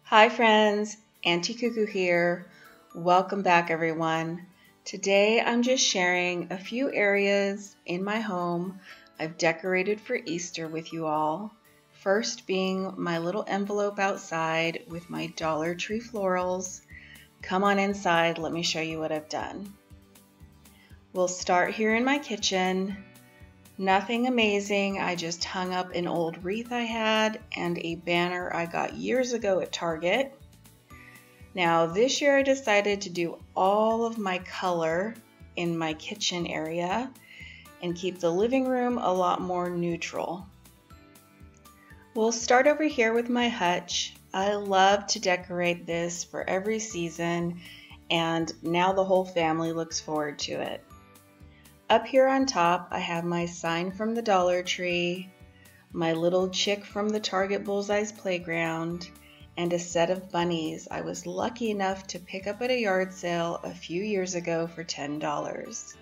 Hi friends, Auntie Cuckoo here. Welcome back everyone. Today I'm just sharing a few areas in my home I've decorated for Easter with you all. First being my little envelope outside with my Dollar Tree florals. Come on inside, let me show you what I've done. We'll start here in my kitchen. Nothing amazing, I just hung up an old wreath I had and a banner I got years ago at Target. Now this year I decided to do all of my color in my kitchen area and keep the living room a lot more neutral. We'll start over here with my hutch. I love to decorate this for every season and now the whole family looks forward to it. Up here on top, I have my sign from the Dollar Tree, my little chick from the Target Bullseye's Playground, and a set of bunnies I was lucky enough to pick up at a yard sale a few years ago for $10.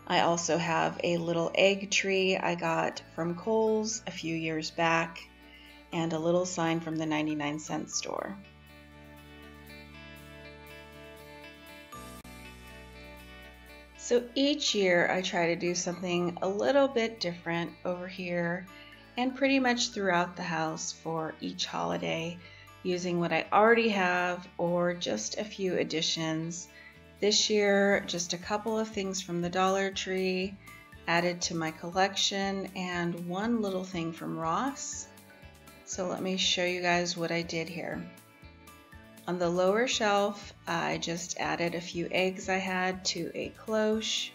I also have a little egg tree I got from Kohl's a few years back, and a little sign from the 99-cent store. So each year I try to do something a little bit different over here and pretty much throughout the house for each holiday, using what I already have or just a few additions. This year, just a couple of things from the Dollar Tree added to my collection and one little thing from Ross. So let me show you guys what I did here. On the lower shelf, I just added a few eggs I had to a cloche.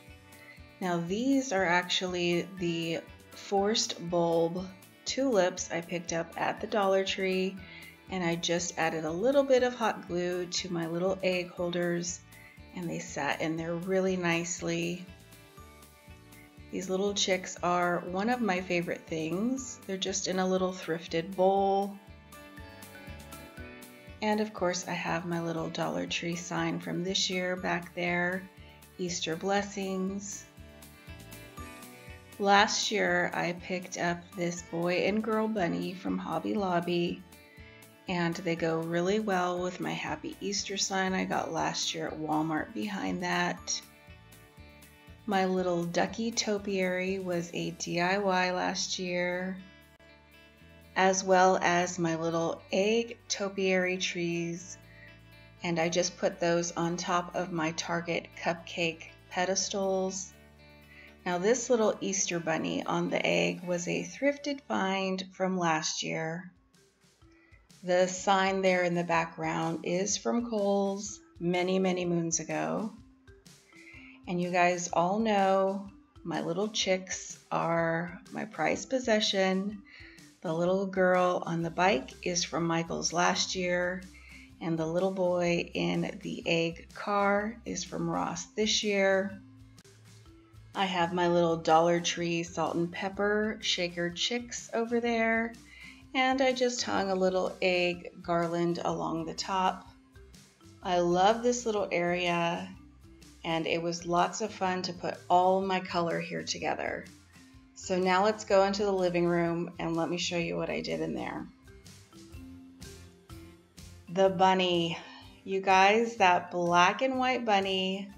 Now these are actually the forced bulb tulips I picked up at the Dollar Tree, and I just added a little bit of hot glue to my little egg holders and they sat in there really nicely. These little chicks are one of my favorite things. They're just in a little thrifted bowl. And of course I have my little Dollar Tree sign from this year back there, Easter blessings. Last year I picked up this boy and girl bunny from Hobby Lobby, and they go really well with my Happy Easter sign I got last year at Walmart behind that. My little ducky topiary was a DIY last year, as well as my little egg topiary trees, and I just put those on top of my Target cupcake pedestals. Now this little Easter bunny on the egg was a thrifted find from last year. The sign there in the background is from Kohl's many moons ago. And you guys all know my little chicks are my prized possession. The little girl on the bike is from Michael's last year, and the little boy in the egg car is from Ross this year. I have my little Dollar Tree salt and pepper shaker chicks over there, and I just hung a little egg garland along the top. I love this little area, and it was lots of fun to put all my color here together. So now let's go into the living room and let me show you what I did in there. The bunny. You guys, that black and white bunny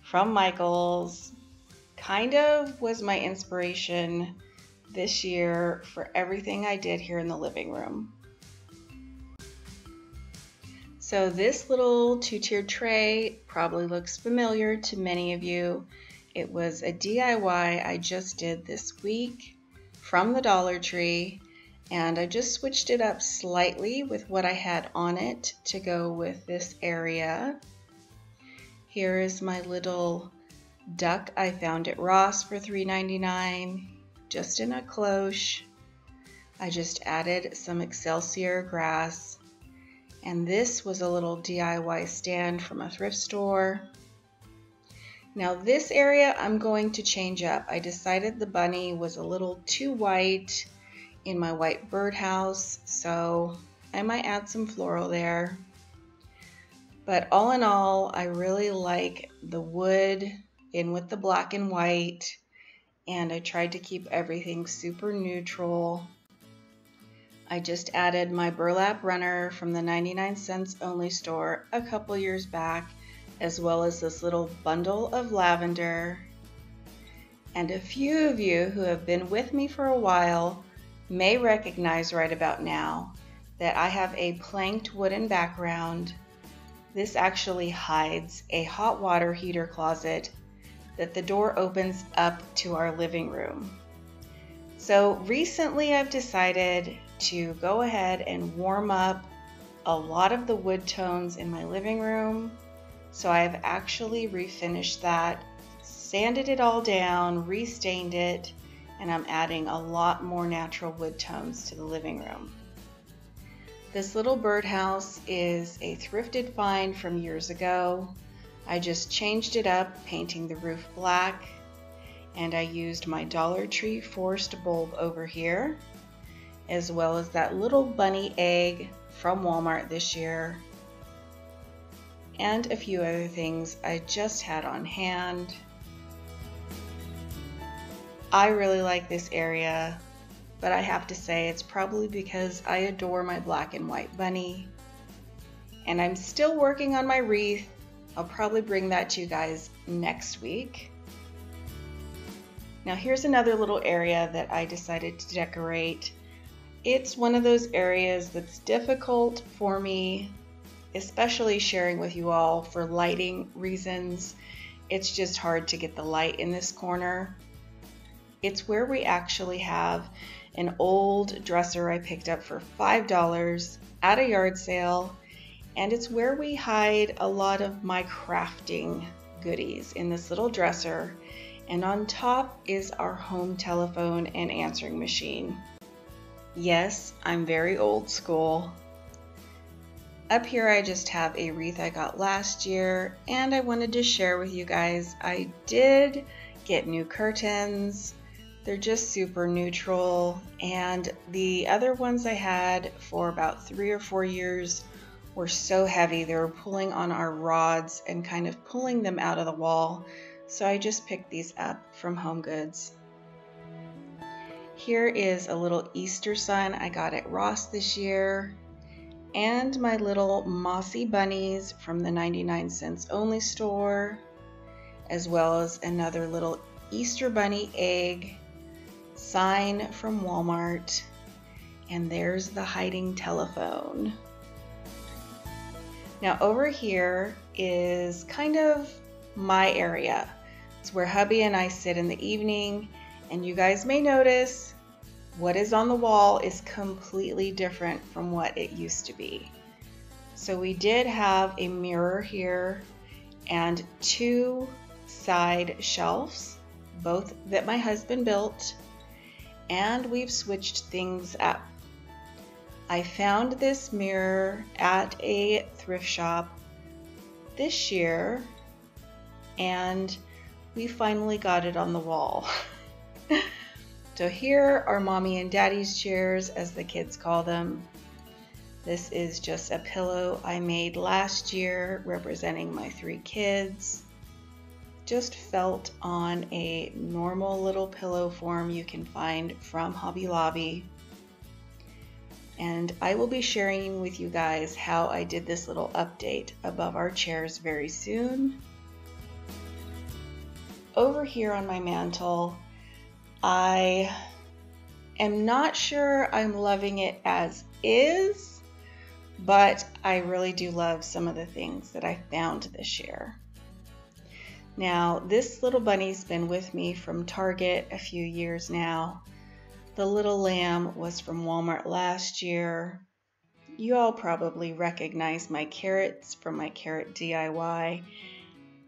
from Michael's kind of was my inspiration this year for everything I did here in the living room. So this little two-tiered tray probably looks familiar to many of you. It was a DIY I just did this week from the Dollar Tree, and I just switched it up slightly with what I had on it to go with this area. Here is my little duck I found at Ross for $3.99, just in a cloche. I just added some Excelsior grass, and this was a little DIY stand from a thrift store. Now this area I'm going to change up. I decided the bunny was a little too white in my white birdhouse, so I might add some floral there. But all in all, I really like the wood in with the black and white, and I tried to keep everything super neutral. I just added my burlap runner from the 99 cents only store a couple years back, as well as this little bundle of lavender. And a few of you who have been with me for a while may recognize right about now that I have a planked wooden background. This actually hides a hot water heater closet that the door opens up to our living room. So recently I've decided to go ahead and warm up a lot of the wood tones in my living room. So I've actually refinished that, sanded it all down, restained it, and I'm adding a lot more natural wood tones to the living room. This little birdhouse is a thrifted find from years ago. I just changed it up, painting the roof black, and I used my Dollar Tree forced bulb over here, as well as that little bunny egg from Walmart this year, and a few other things I just had on hand. I really like this area, but I have to say it's probably because I adore my black and white bunny. And I'm still working on my wreath. I'll probably bring that to you guys next week. Now here's another little area that I decided to decorate. It's one of those areas that's difficult for me, especially sharing with you all for lighting reasons. It's just hard to get the light in this corner. It's where we actually have an old dresser I picked up for $5 at a yard sale, and it's where we hide a lot of my crafting goodies in this little dresser, and on top is our home telephone and answering machine. Yes, I'm very old school. Up here I just have a wreath I got last year, and I wanted to share with you guys I did get new curtains. They're just super neutral, and the other ones I had for about 3 or 4 years were so heavy they were pulling on our rods and kind of pulling them out of the wall, so I just picked these up from Home Goods. Here is a little Easter sign I got at Ross this year, and my little mossy bunnies from the 99 cents only store, as well as another little Easter bunny egg sign from Walmart, and there's the hiding telephone. Now over here is kind of my area. It's where hubby and I sit in the evening, and you guys may notice what is on the wall is completely different from what it used to be. So we did have a mirror here and 2 side shelves, both that my husband built, and we've switched things up. I found this mirror at a thrift shop this year, and we finally got it on the wall. So here are mommy and daddy's chairs, as the kids call them. This is just a pillow I made last year representing my 3 kids. Just felt on a normal little pillow form you can find from Hobby Lobby. And I will be sharing with you guys how I did this little update above our chairs very soon. Over here on my mantle, I am not sure I'm loving it as is, but I really do love some of the things that I found this year. Now, this little bunny's been with me from Target a few years now. The little lamb was from Walmart last year. You all probably recognize my carrots from my carrot DIY,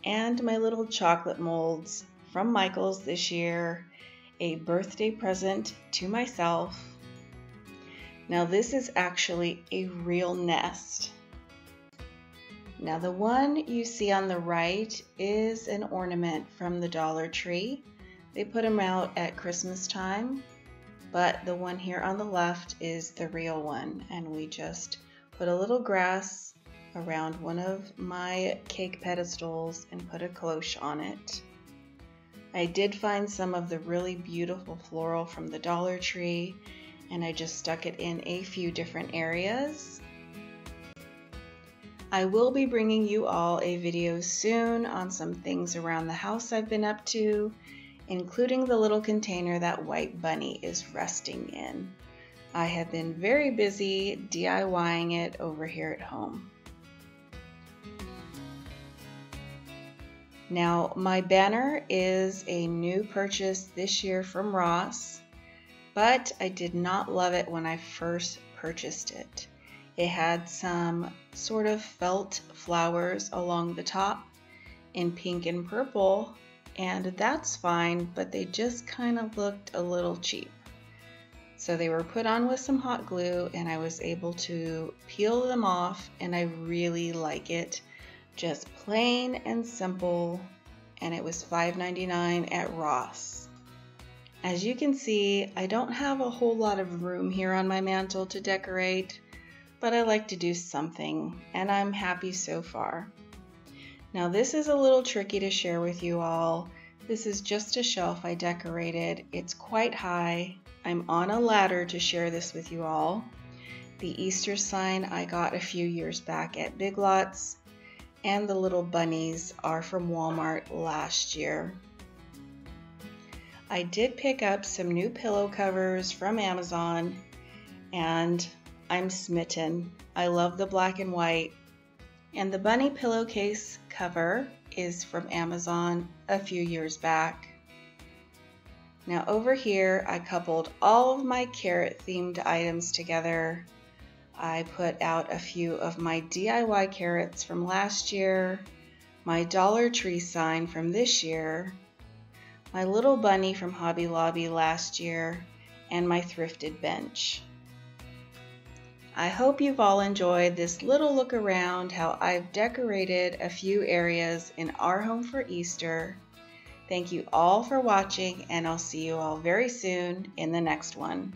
and my little chocolate molds from Michael's this year, a birthday present to myself. Now this is actually a real nest. Now the one you see on the right is an ornament from the Dollar Tree. They put them out at Christmas time, but the one here on the left is the real one, and we just put a little grass around one of my cake pedestals and put a cloche on it. I did find some of the really beautiful floral from the Dollar Tree, and I just stuck it in a few different areas. I will be bringing you all a video soon on some things around the house I've been up to, including the little container that White Bunny is resting in. I have been very busy DIYing it over here at home. Now, my banner is a new purchase this year from Ross, but I did not love it when I first purchased it. It had some sort of felt flowers along the top in pink and purple, and that's fine, but they just kind of looked a little cheap. So they were put on with some hot glue, and I was able to peel them off, and I really like it. Just plain and simple, and it was $5.99 at Ross. As you can see, I don't have a whole lot of room here on my mantle to decorate, but I like to do something, and I'm happy so far. Now this is a little tricky to share with you all. This is just a shelf I decorated. It's quite high. I'm on a ladder to share this with you all. The Easter sign I got a few years back at Big Lots, and the little bunnies are from Walmart last year. I did pick up some new pillow covers from Amazon, and I'm smitten. I love the black and white. And the bunny pillowcase cover is from Amazon a few years back. Now over here, I coupled all of my carrot themed items together. I put out a few of my DIY carrots from last year, my Dollar Tree sign from this year, my little bunny from Hobby Lobby last year, and my thrifted bench. I hope you've all enjoyed this little look around how I've decorated a few areas in our home for Easter. Thank you all for watching, and I'll see you all very soon in the next one.